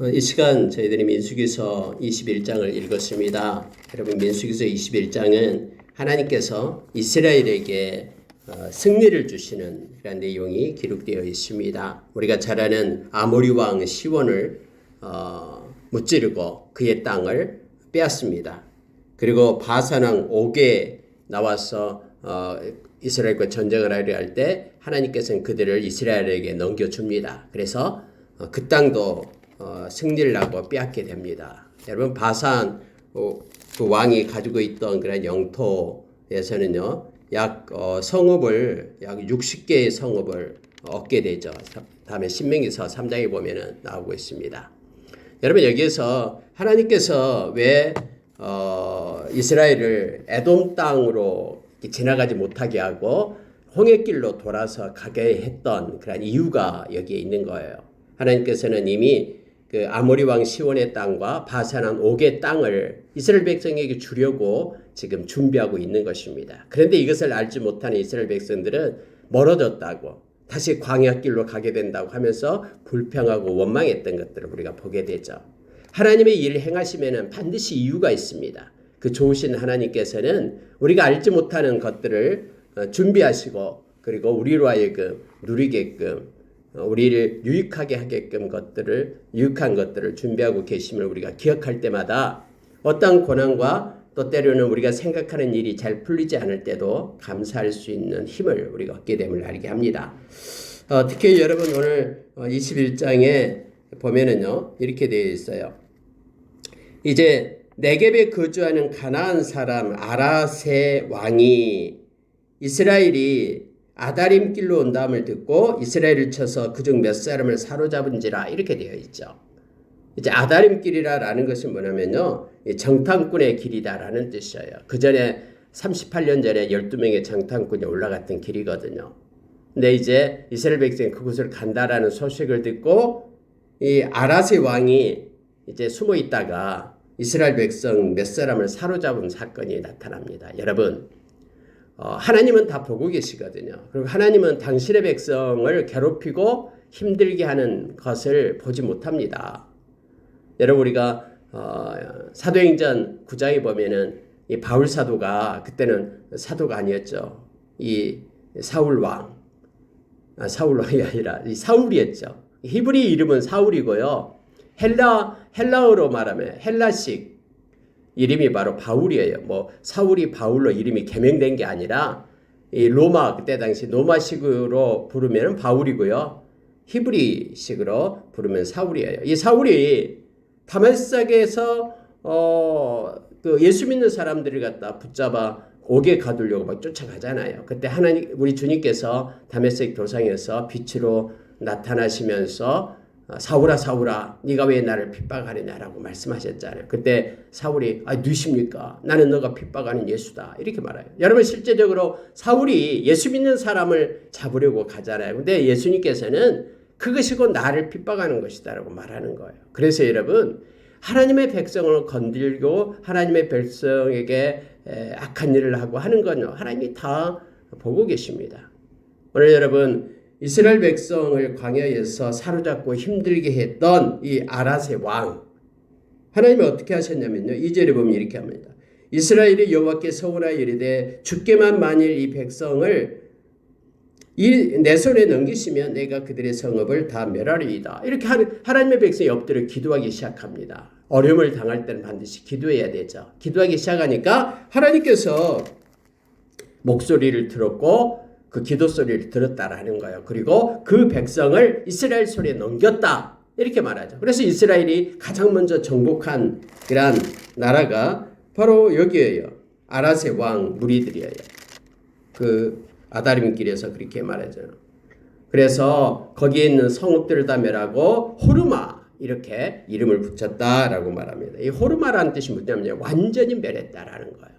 이 시간 저희들이 민수기서 21장을 읽었습니다. 여러분, 민수기서 21장은 하나님께서 이스라엘에게 승리를 주시는 그런 내용이 기록되어 있습니다. 우리가 잘 아는 아모리 왕 시온을 무찌르고 그의 땅을 빼앗습니다. 그리고 바산 왕 옥에 나와서 이스라엘과 전쟁을 하려 할 때 하나님께서는 그들을 이스라엘에게 넘겨줍니다. 그래서 그 땅도 승리를 하고 빼앗게 됩니다. 여러분, 바산 그 왕이 가지고 있던 그런 영토에서는요, 성읍을 약 60개의 성읍을 얻게 되죠. 다음에 신명기서 3장에 보면은 나오고 있습니다. 여러분, 여기에서 하나님께서 왜 이스라엘을 에돔 땅으로 지나가지 못하게 하고 홍해길로 돌아서 가게 했던 그런 이유가 여기에 있는 거예요. 하나님께서는 이미 그 아모리 왕 시온의 땅과 바산 왕 옥의 땅을 이스라엘 백성에게 주려고 지금 준비하고 있는 것입니다. 그런데 이것을 알지 못하는 이스라엘 백성들은 멀어졌다고, 다시 광야길로 가게 된다고 하면서 불평하고 원망했던 것들을 우리가 보게 되죠. 하나님의 일을 행하시면은 반드시 이유가 있습니다. 그 좋으신 하나님께서는 우리가 알지 못하는 것들을 준비하시고, 그리고 우리로 하여금 누리게끔, 우리를 유익하게 하게끔 유익한 것들을 준비하고 계심을 우리가 기억할 때마다 어떤 고난과 또 때로는 우리가 생각하는 일이 잘 풀리지 않을 때도 감사할 수 있는 힘을 우리가 얻게 됨을 알게 합니다. 특히 여러분, 오늘 21장에 보면은요, 이렇게 되어 있어요. 이제 네겝에 거주하는 가나안 사람 아라세 왕이 이스라엘이 아다림 길로 온다함을 듣고 이스라엘을 쳐서 그중 몇 사람을 사로잡은지라, 이렇게 되어 있죠. 이제 아다림 길이라는 것은 뭐냐면요, 정탐꾼의 길이다라는 뜻이에요. 그 전에 38년 전에 12명의 정탐꾼이 올라갔던 길이거든요. 근데 이제 이스라엘 백성이 그곳을 간다라는 소식을 듣고 이 아라세 왕이 이제 숨어 있다가 이스라엘 백성 몇 사람을 사로잡은 사건이 나타납니다. 여러분, 하나님은 다 보고 계시거든요. 그리고 하나님은 당신의 백성을 괴롭히고 힘들게 하는 것을 보지 못합니다. 여러분, 우리가 사도행전 9장에 보면은 이 바울 사도가, 그때는 사도가 아니었죠. 이 사울왕이 아니라 이 사울이었죠. 히브리 이름은 사울이고요. 헬라어로 말하면 헬라식 이름이 바로 바울이에요. 뭐 사울이 바울로 이름이 개명된 게 아니라 이 로마, 그때 당시 로마식으로 부르면 바울이고요. 히브리식으로 부르면 사울이에요. 이 사울이 다메섹에서 그 예수 믿는 사람들을 갖다 붙잡아 옥에 가두려고 막 쫓아가잖아요. 그때 우리 주님께서 다메섹 도상에서 빛으로 나타나시면서 사울아 사울아 네가 왜 나를 핍박하느냐라고 말씀하셨잖아요. 그때 사울이 누구십니까? 나는 너가 핍박하는 예수다, 이렇게 말해요. 여러분, 실제적으로 사울이 예수 믿는 사람을 잡으려고 가잖아요. 근데 예수님께서는 그것이 곧 나를 핍박하는 것이다라고 말하는 거예요. 그래서 여러분, 하나님의 백성을 건들고 하나님의 백성에게 악한 일을 하고 하는 건요, 하나님이 다 보고 계십니다. 오늘 여러분, 이스라엘 백성을 광야에서 사로잡고 힘들게 했던 이 아라세 왕, 하나님이 어떻게 하셨냐면요, 2절에 보면 이렇게 합니다. 이스라엘이 여호와께 서원하여 이르되 주께만 만일 이 백성을 내 손에 넘기시면 내가 그들의 성읍을 다 멸하리이다. 이렇게 하나님의 백성이 엎드려 기도하기 시작합니다. 어려움을 당할 때는 반드시 기도해야 되죠. 기도하기 시작하니까 하나님께서 목소리를 들었고 그 기도 소리를 들었다라는 거예요. 그리고 그 백성을 이스라엘 손에 넘겼다, 이렇게 말하죠. 그래서 이스라엘이 가장 먼저 정복한 그런 나라가 바로 여기에요. 아라세 왕 무리들이에요. 그 아다림 길에서 그렇게 말하죠. 그래서 거기에 있는 성읍들을 다 멸하고 호르마, 이렇게 이름을 붙였다라고 말합니다. 이 호르마라는 뜻이 뭐냐면요, 완전히 멸했다라는 거예요.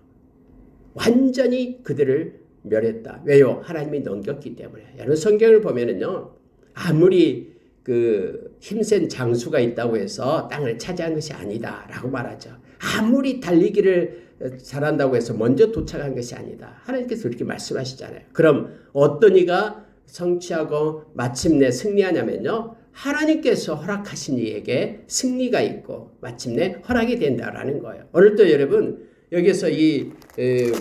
완전히 그들을 멸했다. 왜요? 하나님이 넘겼기 때문에. 여러분, 성경을 보면은요, 아무리 그 힘센 장수가 있다고 해서 땅을 차지한 것이 아니다라고 말하죠. 아무리 달리기를 잘한다고 해서 먼저 도착한 것이 아니다, 하나님께서 그렇게 말씀하시잖아요. 그럼 어떤 이가 성취하고 마침내 승리하냐면요, 하나님께서 허락하신 이에게 승리가 있고 마침내 허락이 된다라는 거예요. 오늘도 여러분 여기서 이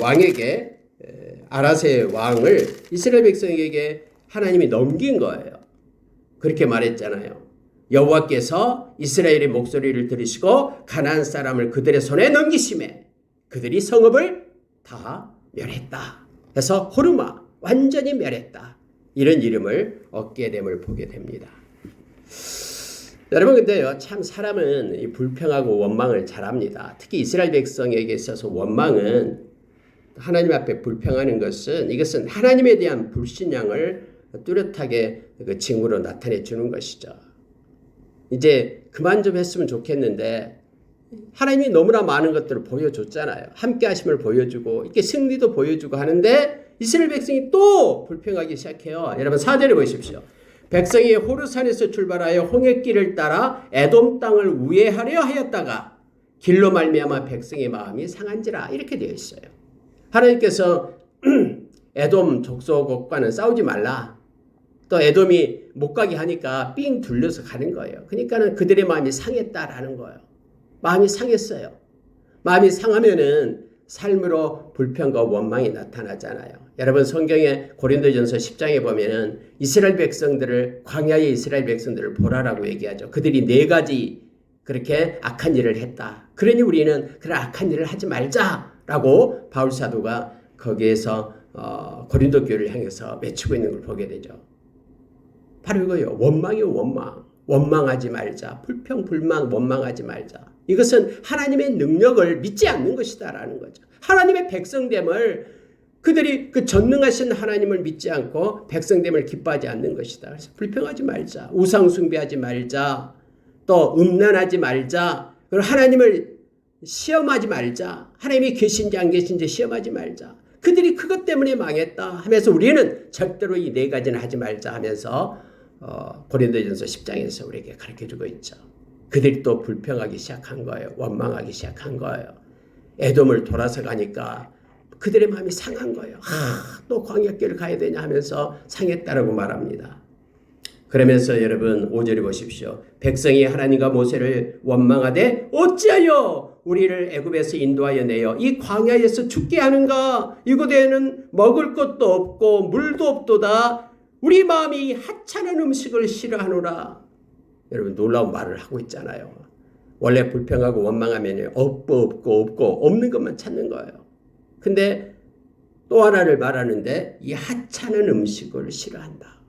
왕에게 아라세 왕을 이스라엘 백성에게 하나님이 넘긴 거예요. 그렇게 말했잖아요. 여호와께서 이스라엘의 목소리를 들으시고 가나안 사람을 그들의 손에 넘기심에 그들이 성읍을 다 멸했다. 그래서 호르마 완전히 멸했다. 이런 이름을 얻게 됨을 보게 됩니다. 여러분 근데요 참 사람은 이 불평하고 원망을 잘합니다. 특히 이스라엘 백성에게 있어서 원망은 하나님 앞에 불평하는 것은 이것은 하나님에 대한 불신앙을 뚜렷하게 그 징후로 나타내 주는 것이죠. 이제 그만 좀 했으면 좋겠는데 하나님이 너무나 많은 것들을 보여줬잖아요. 함께 하심을 보여주고 이렇게 승리도 보여주고 하는데 이스라엘 백성이 또 불평하기 시작해요. 여러분 4절에 보십시오. 백성이 호르산에서 출발하여 홍해길을 따라 에돔 땅을 우회하려 하였다가 길로 말미암아 백성의 마음이 상한지라 이렇게 되어 있어요. 하나님께서 에돔 족속과는 싸우지 말라. 또 에돔이 못 가게 하니까 삥 둘러서 가는 거예요. 그러니까는 그들의 마음이 상했다라는 거예요. 마음이 상했어요. 마음이 상하면은 삶으로 불평과 원망이 나타나잖아요. 여러분 성경에 고린도전서 10장에 보면은 이스라엘 백성들을 광야의 이스라엘 백성들을 보라라고 얘기하죠. 그들이 4가지 그렇게 악한 일을 했다. 그러니 우리는 그런 악한 일을 하지 말자라고 바울 사도가 거기에서 고린도 교회를 향해서 외치고 있는 걸 보게 되죠. 바로 이거예요. 원망이요 원망. 원망하지 말자. 불평, 불만, 원망하지 말자. 이것은 하나님의 능력을 믿지 않는 것이다라는 거죠. 하나님의 백성됨을 그들이 그 전능하신 하나님을 믿지 않고 백성됨을 기뻐하지 않는 것이다. 그래서 불평하지 말자. 우상 숭배하지 말자. 또 음란하지 말자. 그리고 하나님을 시험하지 말자. 하나님이 계신지 안 계신지 시험하지 말자. 그들이 그것 때문에 망했다 하면서 우리는 절대로 이 4가지는 하지 말자 하면서 고린도전서 10장에서 우리에게 가르쳐주고 있죠. 그들이 또 불평하기 시작한 거예요. 원망하기 시작한 거예요. 에돔을 돌아서 가니까 그들의 마음이 상한 거예요. 또 광야길을 가야 되냐 하면서 상했다라고 말합니다. 그러면서 여러분 5절에 보십시오. 백성이 하나님과 모세를 원망하되 어찌하여 우리를 애굽에서 인도하여 내어 이 광야에서 죽게 하는가? 이곳에는 먹을 것도 없고 물도 없도다. 우리 마음이 하찮은 음식을 싫어하노라. 여러분 놀라운 말을 하고 있잖아요. 원래 불평하고 원망하면 없고 없는 것만 찾는 거예요. 근데 또 하나를 말하는데 이 하찮은 음식을 싫어한다.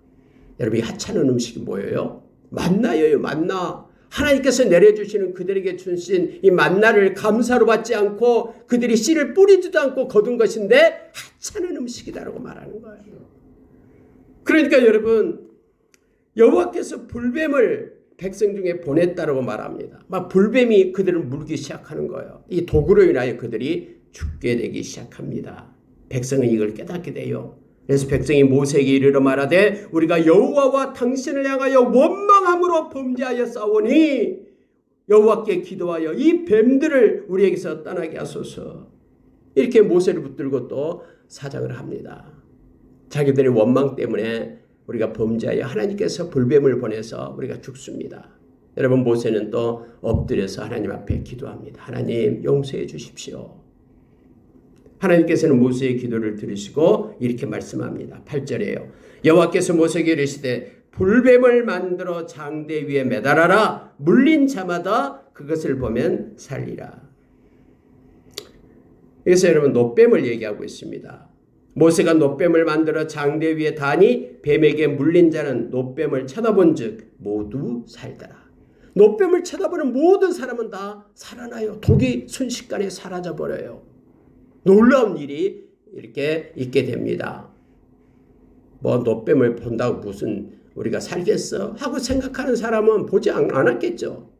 여러분 이 하찮은 음식이 뭐예요? 만나예요. 만나. 하나님께서 내려주시는 그들에게 주신 이 만나를 감사로 받지 않고 그들이 씨를 뿌리지도 않고 거둔 것인데 하찮은 음식이다라고 말하는 거예요. 그러니까 여러분 여호와께서 불뱀을 백성 중에 보냈다라고 말합니다. 막 불뱀이 그들을 물기 시작하는 거예요. 이 도구로 인하여 그들이 죽게 되기 시작합니다. 백성은 이걸 깨닫게 돼요. 그래서 백성이 모세에게 이르러 말하되 우리가 여호와와 당신을 향하여 원망함으로 범죄하여 싸우니 여호와께 기도하여 이 뱀들을 우리에게서 떠나게 하소서. 이렇게 모세를 붙들고 또 사장을 합니다. 자기들의 원망 때문에 우리가 범죄하여 하나님께서 불뱀을 보내서 우리가 죽습니다. 여러분 모세는 또 엎드려서 하나님 앞에 기도합니다. 하나님 용서해 주십시오. 하나님께서는 모세의 기도를 들으시고 이렇게 말씀합니다. 8절이에요. 여호와께서 모세에게 이르시되 불뱀을 만들어 장대 위에 매달아라. 물린 자마다 그것을 보면 살리라. 여기서 여러분 놋뱀을 얘기하고 있습니다. 모세가 놋뱀을 만들어 장대 위에 다니 뱀에게 물린 자는 놋뱀을 쳐다본 즉 모두 살더라. 놋뱀을 쳐다보는 모든 사람은 다 살아나요. 독이 순식간에 사라져버려요. 놀라운 일이 이렇게 있게 됩니다. 뭐 놋뱀을 본다고 무슨 우리가 살겠어? 하고 생각하는 사람은 보지 않았겠죠.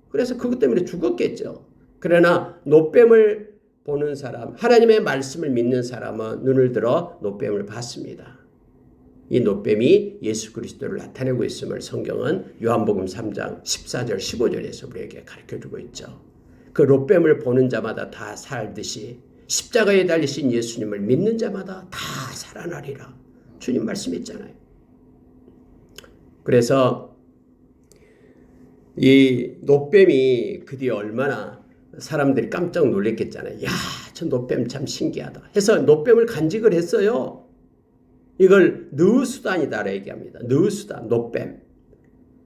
그래서 그것 때문에 죽었겠죠. 그러나 놋뱀을 보는 사람, 하나님의 말씀을 믿는 사람은 눈을 들어 놋뱀을 봤습니다. 이 놋뱀이 예수 그리스도를 나타내고 있음을 성경은 요한복음 3장 14절 15절에서 우리에게 가르쳐주고 있죠. 그 놋뱀을 보는 자마다 다 살듯이 십자가에 달리신 예수님을 믿는 자마다 다 살아나리라. 주님 말씀했잖아요. 그래서 이 노뱀이 그 뒤에 얼마나 사람들이 깜짝 놀랐겠잖아요. 야, 저 노뱀 참 신기하다 해서 노뱀을 간직을 했어요. 이걸 느우수단이다 얘기합니다. 느우수단, 노뱀.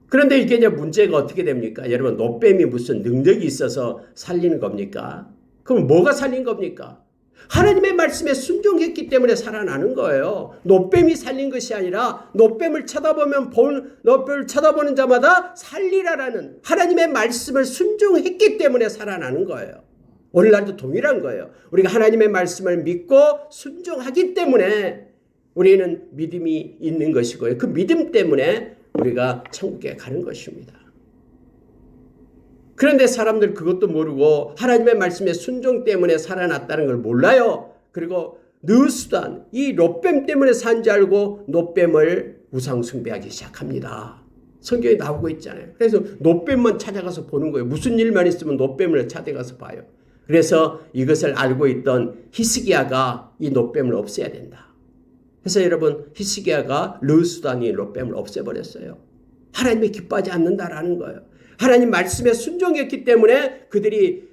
그런데 이게 이제 문제가 어떻게 됩니까? 여러분, 노뱀이 무슨 능력이 있어서 살리는 겁니까? 그럼 뭐가 살린 겁니까? 하나님의 말씀에 순종했기 때문에 살아나는 거예요. 노뱀이 살린 것이 아니라 노뱀을 쳐다보는 자마다 살리라라는 하나님의 말씀을 순종했기 때문에 살아나는 거예요. 오늘날도 동일한 거예요. 우리가 하나님의 말씀을 믿고 순종하기 때문에 우리는 믿음이 있는 것이고요. 그 믿음 때문에 우리가 천국에 가는 것입니다. 그런데 사람들 그것도 모르고 하나님의 말씀에 순종 때문에 살아났다는 걸 몰라요. 그리고 느수단, 이 노뱀 때문에 산 줄 알고 노뱀을 우상숭배하기 시작합니다. 성경에 나오고 있잖아요. 그래서 노뱀만 찾아가서 보는 거예요. 무슨 일만 있으면 노뱀을 찾아가서 봐요. 그래서 이것을 알고 있던 히스기야가 이 노뱀을 없애야 된다. 그래서 여러분, 히스기야가 느수단이 노뱀을 없애버렸어요. 하나님이 기뻐하지 않는다라는 거예요. 하나님 말씀에 순종했기 때문에 그들이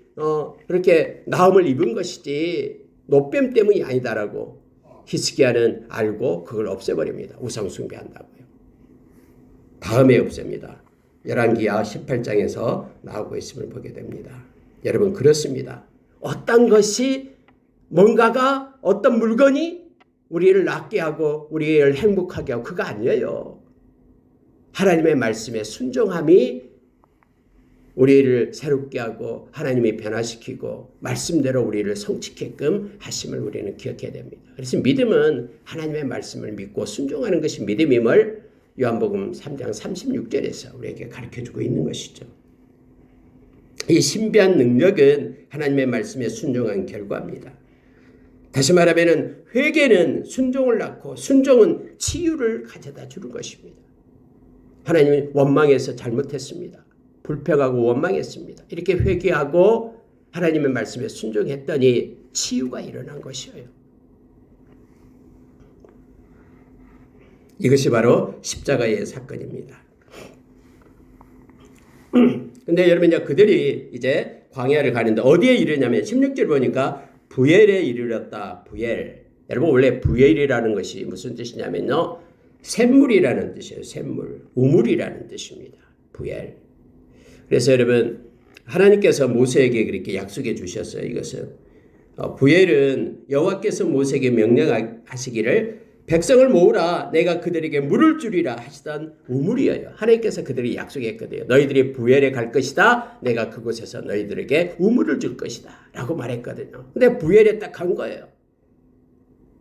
그렇게 나음을 입은 것이지 노뱀 때문이 아니다라고 히스기야는 알고 그걸 없애버립니다. 우상숭배한다고요. 다음에 없앱니다. 열왕기하 18장에서 나오고 있음을 보게 됩니다. 여러분, 그렇습니다. 어떤 것이 뭔가가 어떤 물건이 우리를 낫게 하고 우리를 행복하게 하고 그거 아니에요. 하나님의 말씀에 순종함이 우리를 새롭게 하고 하나님이 변화시키고 말씀대로 우리를 성취게끔 하심을 우리는 기억해야 됩니다. 그래서 믿음은 하나님의 말씀을 믿고 순종하는 것이 믿음임을 요한복음 3장 36절에서 우리에게 가르쳐주고 있는 것이죠. 이 신비한 능력은 하나님의 말씀에 순종한 결과입니다. 다시 말하면 회개는 순종을 낳고 순종은 치유를 가져다 주는 것입니다. 하나님이 원망해서 잘못했습니다. 불평하고 원망했습니다. 이렇게 회개하고 하나님의 말씀에 순종했더니 치유가 일어난 것이에요. 이것이 바로 십자가의 사건입니다. 근데 여러분, 그들이 이제 광야를 가는데 어디에 이르냐면 16절 보니까 부엘에 이르렀다. 부엘. 여러분, 원래 부엘이라는 것이 무슨 뜻이냐면요, 샘물이라는 뜻이에요. 샘물. 우물이라는 뜻입니다. 부엘. 그래서 여러분, 하나님께서 모세에게 그렇게 약속해 주셨어요. 이것은 부엘은 여호와께서 모세에게 명령하시기를 백성을 모으라, 내가 그들에게 물을 주리라 하시던 우물이에요. 하나님께서 그들이 약속했거든요. 너희들이 부엘에 갈 것이다. 내가 그곳에서 너희들에게 우물을 줄 것이다 라고 말했거든요. 근데 부엘에 딱 간 거예요.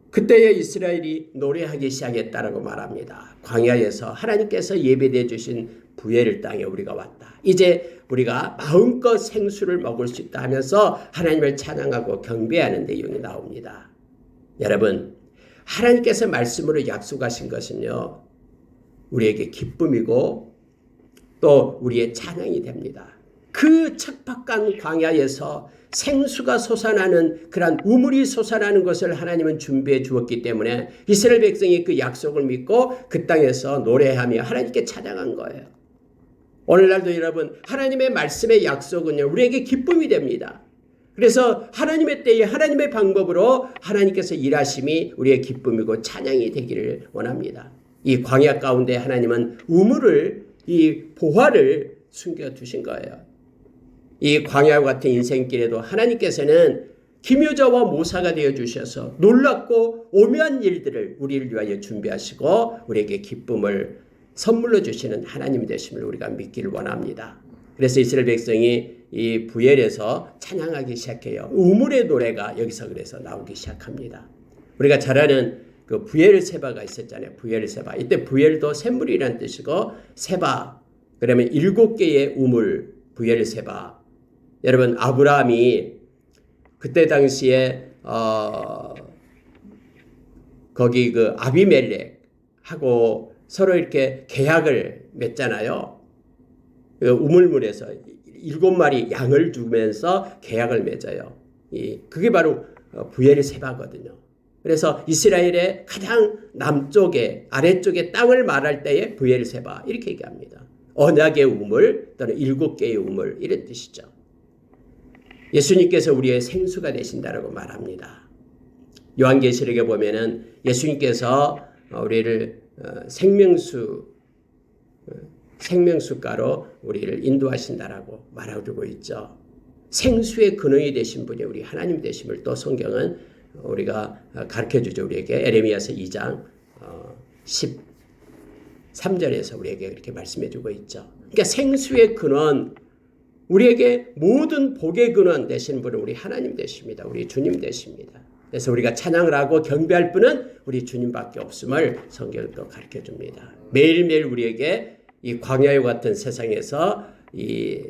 그때에 이스라엘이 노래하기 시작했다라고 말합니다. 광야에서 하나님께서 예배해 주신 부엘 땅에 우리가 왔다. 이제 우리가 마음껏 생수를 먹을 수 있다 하면서 하나님을 찬양하고 경배하는 내용이 나옵니다. 여러분, 하나님께서 말씀으로 약속하신 것은요, 우리에게 기쁨이고 또 우리의 찬양이 됩니다. 그 척박한 광야에서 생수가 솟아나는 그런 우물이 솟아나는 것을 하나님은 준비해 주었기 때문에 이스라엘 백성이 그 약속을 믿고 그 땅에서 노래하며 하나님께 찬양한 거예요. 오늘날도 여러분, 하나님의 말씀의 약속은요, 우리에게 기쁨이 됩니다. 그래서 하나님의 때에 하나님의 방법으로 하나님께서 일하심이 우리의 기쁨이고 찬양이 되기를 원합니다. 이 광야 가운데 하나님은 우물을, 이 보화를 숨겨두신 거예요. 이 광야와 같은 인생길에도 하나님께서는 기묘자와 모사가 되어주셔서 놀랍고 오묘한 일들을 우리를 위하여 준비하시고 우리에게 기쁨을 선물로 주시는 하나님이 되심을 우리가 믿기를 원합니다. 그래서 이스라엘 백성이 이 부엘에서 찬양하기 시작해요. 우물의 노래가 여기서 그래서 나오기 시작합니다. 우리가 잘 아는 그 부엘세바가 있었잖아요. 부엘세바. 이때 부엘도 샘물이라는 뜻이고 세바, 그러면 7개의 우물, 부엘세바. 여러분, 아브라함이 그때 당시에 거기 그 아비멜렉하고 서로 이렇게 계약을 맺잖아요. 그 우물물에서 7마리 양을 주면서 계약을 맺어요. 그게 바로 부엘세바거든요. 그래서 이스라엘의 가장 남쪽에 아래쪽에 땅을 말할 때에 부엘세바 이렇게 얘기합니다. 언약의 우물 또는 7개의 우물 이런 뜻이죠. 예수님께서 우리의 생수가 되신다라고 말합니다. 요한계시록에 보면은 예수님께서 우리를 생명수가로 우리를 인도하신다라고 말하고 있죠. 생수의 근원이 되신 분이 우리 하나님 되심을 또 성경은 우리가 가르쳐주죠. 우리에게 에레미야서 2장 13절에서 우리에게 그렇게 말씀해주고 있죠. 그러니까 생수의 근원, 우리에게 모든 복의 근원 되시는 분은 우리 하나님 되십니다. 우리 주님 되십니다. 그래서 우리가 찬양을 하고 경배할 분은 우리 주님밖에 없음을 성경은 또 가르쳐줍니다. 매일매일 우리에게 이 광야와 같은 세상에서 이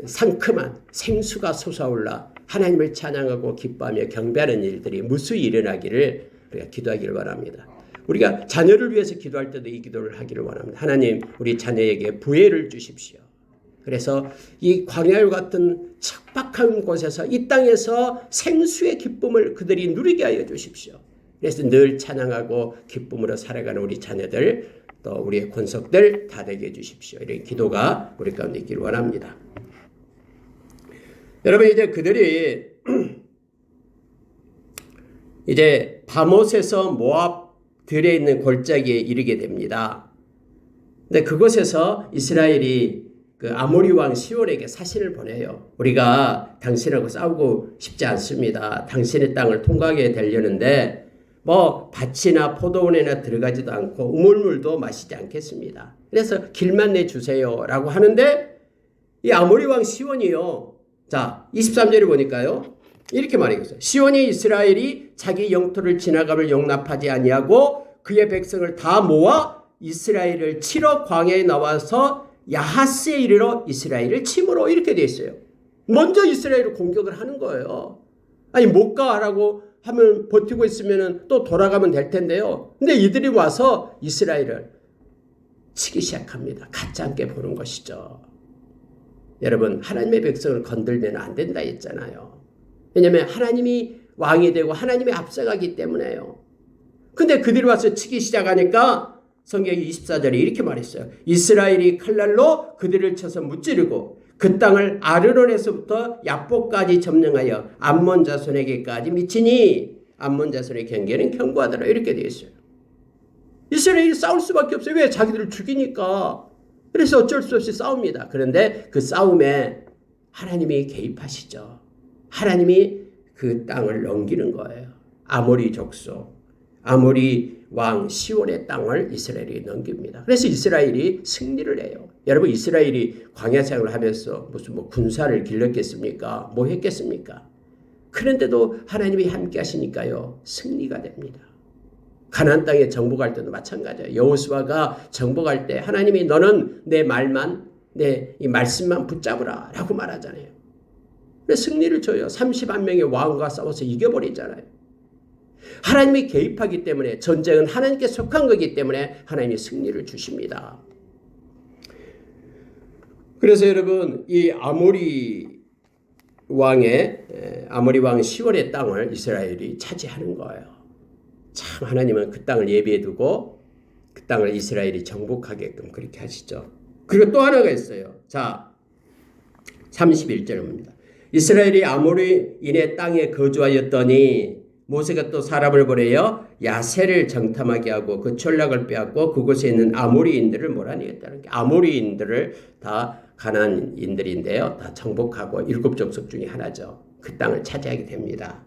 상큼한 생수가 솟아올라 하나님을 찬양하고 기뻐하며 경배하는 일들이 무수히 일어나기를 우리가 기도하기를 원합니다. 우리가 자녀를 위해서 기도할 때도 이 기도를 하기를 원합니다. 하나님, 우리 자녀에게 부혜를 주십시오. 그래서 이 광야와 같은 척박한 곳에서 이 땅에서 생수의 기쁨을 그들이 누리게 하여 주십시오. 그래서 늘 찬양하고 기쁨으로 살아가는 우리 자녀들 또 우리의 권속들 다 되게 해주십시오. 이런 기도가 우리 가운데 있기를 원합니다. 여러분, 이제 그들이 이제 바못에서 모압 들에 있는 골짜기에 이르게 됩니다. 근데 그곳에서 이스라엘이 그 아모리 왕 시온에게 사신을 보내요. 우리가 당신하고 싸우고 싶지 않습니다. 당신의 땅을 통과하게 되려는데 뭐 밭이나 포도원에나 들어가지도 않고 우물물도 마시지 않겠습니다. 그래서 길만 내주세요 라고 하는데 이 아모리 왕 시온이요. 자, 23절에 보니까요. 이렇게 말하겠어요. 시온이 이스라엘이 자기 영토를 지나감을 용납하지 아니하고 그의 백성을 다 모아 이스라엘을 치러 광야에 나와서 야하스에 이르러 이스라엘을 침으로 이렇게 되어 있어요. 먼저 이스라엘을 공격을 하는 거예요. 아니 못 가라고 하면 버티고 있으면 또 돌아가면 될 텐데요. 근데 이들이 와서 이스라엘을 치기 시작합니다. 같지 않게 보는 것이죠. 여러분, 하나님의 백성을 건들면 안 된다 했잖아요. 왜냐하면 하나님이 왕이 되고 하나님이 앞서가기 때문에요. 근데 그들이 와서 치기 시작하니까 성경이 24절에 이렇게 말했어요. 이스라엘이 칼날로 그들을 쳐서 무찌르고 그 땅을 아르논에서부터 야복까지 점령하여 암몬 자손에게까지 미치니 암몬 자손의 경계는 견고하더라. 이렇게 되어 있어요. 이스라엘이 싸울 수밖에 없어요. 왜? 자기들을 죽이니까. 그래서 어쩔 수 없이 싸웁니다. 그런데 그 싸움에 하나님이 개입하시죠. 하나님이 그 땅을 넘기는 거예요. 아모리 족속, 아모리 왕 시온의 땅을 이스라엘이 넘깁니다. 그래서 이스라엘이 승리를 해요. 여러분, 이스라엘이 광야 생활을 하면서 무슨 군사를 길렀겠습니까? 뭐 했겠습니까? 그런데도 하나님이 함께 하시니까요, 승리가 됩니다. 가나안 땅에 정복할 때도 마찬가지예요. 여호수아가 정복할 때 하나님이 너는 내 말만, 내 이 말씀만 붙잡으라 라고 말하잖아요. 그래서 승리를 줘요. 30만 명의 왕과 싸워서 이겨버리잖아요. 하나님이 개입하기 때문에, 전쟁은 하나님께 속한 거기 때문에 하나님이 승리를 주십니다. 그래서 여러분, 이 아모리 왕 시온의 땅을 이스라엘이 차지하는 거예요. 참, 하나님은 그 땅을 예비해 두고 그 땅을 이스라엘이 정복하게끔 그렇게 하시죠. 그리고 또 하나가 있어요. 자, 31절입니다. 이스라엘이 아모리인의 땅에 거주하였더니 모세가 또 사람을 보내어 야세를 정탐하게 하고 그 전략을 빼앗고 그곳에 있는 아모리인들을 몰아내겠다는 게, 아모리인들을 다 가나안인들인데요, 다 정복하고 7족속 중에 하나죠. 그 땅을 차지하게 됩니다.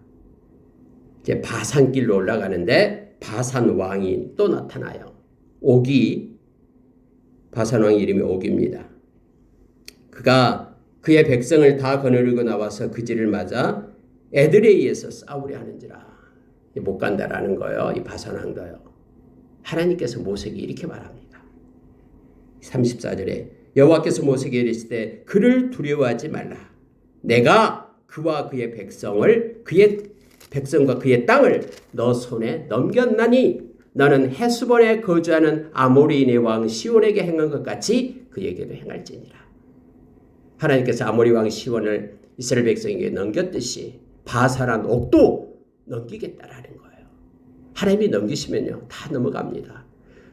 이제 바산길로 올라가는데 바산 왕이 또 나타나요. 옥이, 바산 왕 이름이 옥입니다. 그가 그의 백성을 다 거느리고 나와서 그 지를 맞아 에드레이에서 싸우려 하는지라. 못 간다라는 거예요. 이 바산 왕도요. 하나님께서 모세에게 이렇게 말합니다. 34절에 여호와께서 모세에게 이르시되 그를 두려워하지 말라. 내가 그와 그의 백성과 그의 땅을 너 손에 넘겼나니 너는 헤스본에 거주하는 아모리인의 왕 시온에게 행한 것 같이 그에게도 행할지니라. 하나님께서 아모리 왕 시온을 이스라엘 백성에게 넘겼듯이 바산한 옥도 넘기겠다라는 거예요. 하나님이 넘기시면요, 다 넘어갑니다.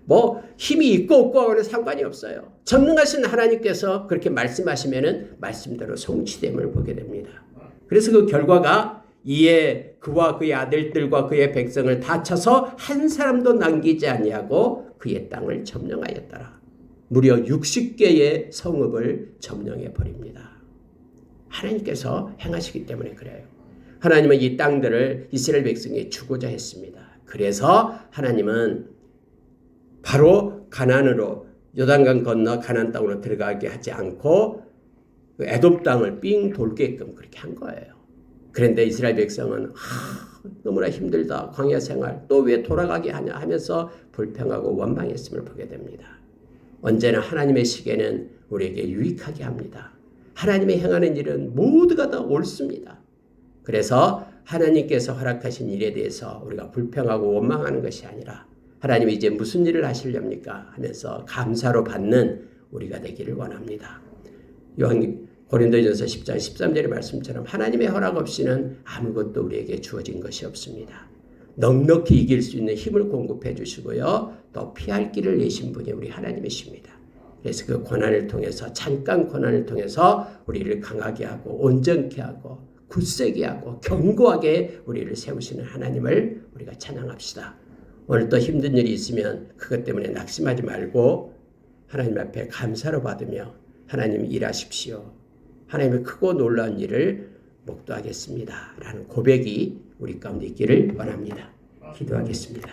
뭐 힘이 있고 없고 하고는 상관이 없어요. 전능하신 하나님께서 그렇게 말씀하시면은 말씀대로 성취됨을 보게 됩니다. 그래서 그 결과가 이에 그와 그의 아들들과 그의 백성을 다 쳐서 한 사람도 남기지 아니하고 그의 땅을 점령하였더라. 무려 60개의 성읍을 점령해 버립니다. 하나님께서 행하시기 때문에 그래요. 하나님은 이 땅들을 이스라엘 백성에 주고자 했습니다. 그래서 하나님은 바로 가나안으로 요단강 건너 가나안 땅으로 들어가게 하지 않고 에돔 땅을 삥 돌게끔 그렇게 한 거예요. 그런데 이스라엘 백성은 너무나 힘들다. 광야 생활 또 왜 돌아가게 하냐 하면서 불평하고 원망했음을 보게 됩니다. 언제나 하나님의 시계는 우리에게 유익하게 합니다. 하나님의 행하는 일은 모두가 다 옳습니다. 그래서 하나님께서 허락하신 일에 대해서 우리가 불평하고 원망하는 것이 아니라 하나님이 이제 무슨 일을 하시렵니까 하면서 감사로 받는 우리가 되기를 원합니다. 고린도전서 10장 13절의 말씀처럼 하나님의 허락 없이는 아무것도 우리에게 주어진 것이 없습니다. 넉넉히 이길 수 있는 힘을 공급해 주시고요. 또 피할 길을 내신 분이 우리 하나님이십니다. 그래서 그 고난을 통해서 잠깐 고난을 통해서 우리를 강하게 하고 온전케 하고 굳세게 하고 견고하게 우리를 세우시는 하나님을 우리가 찬양합시다. 오늘 또 힘든 일이 있으면 그것 때문에 낙심하지 말고 하나님 앞에 감사로 받으며 하나님 일하십시오. 하나님의 크고 놀라운 일을 목도하겠습니다. 라는 고백이 우리 가운데 있기를 원합니다. 기도하겠습니다.